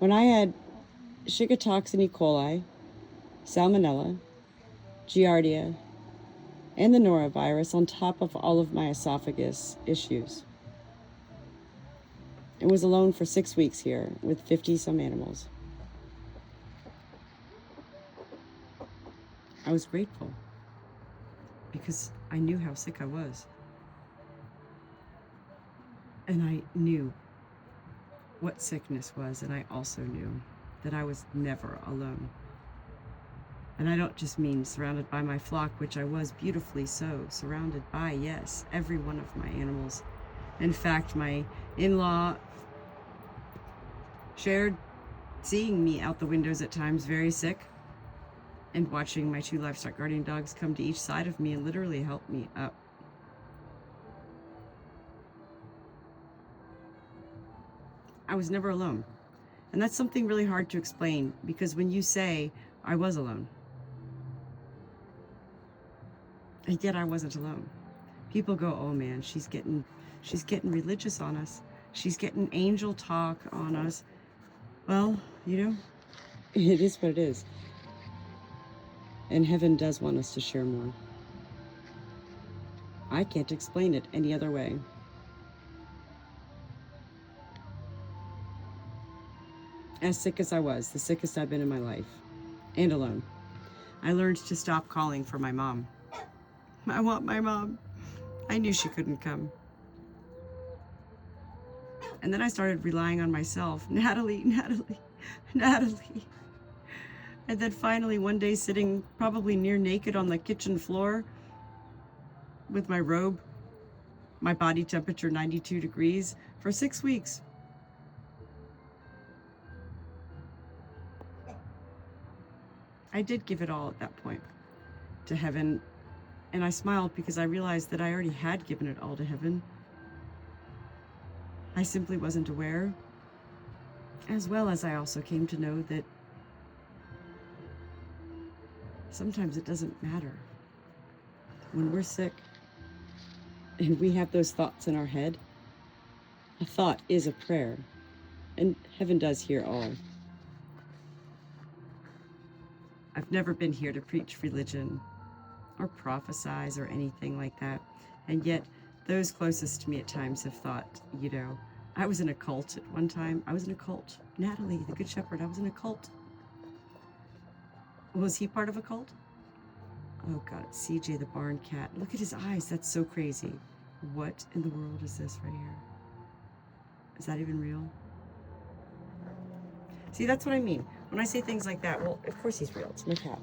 When I had Shiga toxin, ecoli, salmonella, girradea, and the norovirus on top of all of my esophagus issues. I was alone for 6 weeks here with 50 some animals. I was grateful because I knew how sick I was. And I knew what sickness was, and I also knew that I was never alone. And I don't just mean surrounded by my flock, which I was beautifully so, surrounded by, yes, every one of my animals. In fact, my in-law shared seeing me out the windows at times very sick and watching my 2 livestock guardian dogs come to each side of me and literally help me up. I was never alone. And that's something really hard to explain, because when you say, I was alone, and yet I wasn't alone. People go, oh man, she's getting religious on us. She's getting angel talk on us. Well, you know, it is what it is. And heaven does want us to share more. I can't explain it any other way. As sick as I was, the sickest I've been in my life, and alone, I learned to stop calling for my mom. I want my mom. I knew she couldn't come. And then I started relying on myself. Natalie, Natalie, Natalie. And then finally one day, sitting probably near naked on the kitchen floor with my robe, my body temperature 92 degrees for 6 weeks. I did give it all at that point to heaven, and I smiled because I realized that I already had given it all to heaven. I simply wasn't aware, as well as I also came to know that sometimes it doesn't matter. When we're sick and we have those thoughts in our head, a thought is a prayer, and heaven does hear all. I've never been here to preach religion or prophesize or anything like that. And yet those closest to me at times have thought, you know, I was in a cult at one time. I was in a cult. Natalie, the Good Shepherd, I was in a cult. Was he part of a cult? Oh God, CJ the barn cat. Look at his eyes. That's so crazy. What in the world is this right here? Is that even real? See, that's what I mean. When I say things like that, well, of course he's real. It's my cat.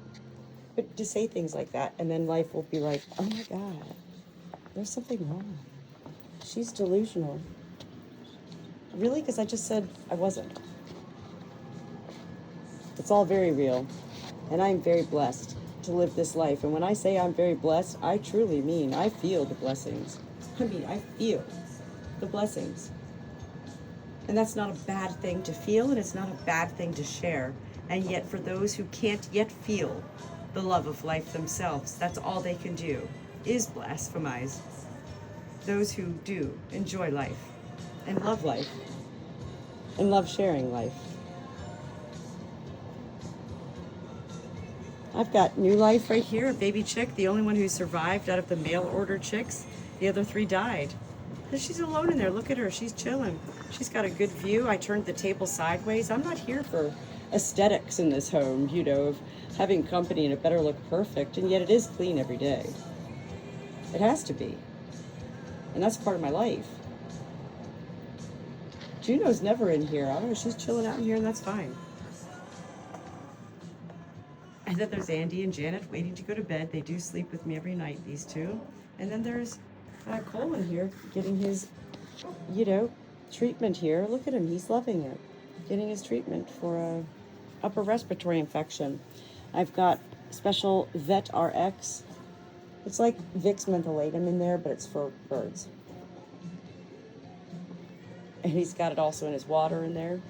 But to say things like that, and then life will be like, oh my God, there's something wrong. She's delusional. Really? Because I just said I wasn't. It's all very real. And I'm very blessed to live this life. And when I say I'm very blessed, I truly mean I feel the blessings. I feel the blessings. And that's not a bad thing to feel, and it's not a bad thing to share. And yet for those who can't yet feel the love of life themselves, that's all they can do, is blasphemize. Those who do enjoy life and love sharing life. I've got new life right here, a baby chick, the only one who survived out of the mail order chicks. The other 3 died. She's alone in there. Look at her. She's chilling. She's got a good view. I turned the table sideways. I'm not here for aesthetics in this home, you know, of having company and it better look perfect. And yet it is clean every day. It has to be. And that's part of my life. Juno's never in here. I don't know. She's chilling out in here, and that's fine. And then there's Andy and Janet waiting to go to bed. They do sleep with me every night, these two. And then there's Cole in here getting his, you know, treatment here. Look at him. He's loving it. Getting his treatment for a upper respiratory infection. I've got special Vet RX. It's like Vicks mentholatum in there, but it's for birds. And he's got it also in his water in there.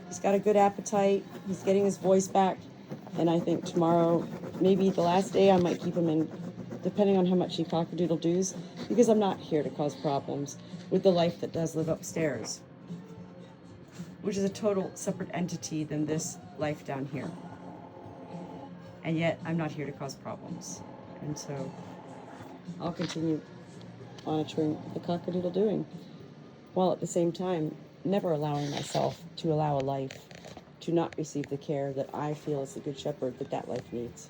He's got a good appetite. He's getting his voice back. And I think tomorrow, maybe the last day, I might keep him in, depending on how much he cock-a-doodle-doos, because I'm not here to cause problems with the life that does live upstairs. which is a total separate entity than this life down here. And yet, I'm not here to cause problems. And so, I'll continue monitoring the cock-a-doodle doing, while at the same time, never allowing myself to allow a life to not receive the care that I feel as the Good Shepherd that life needs.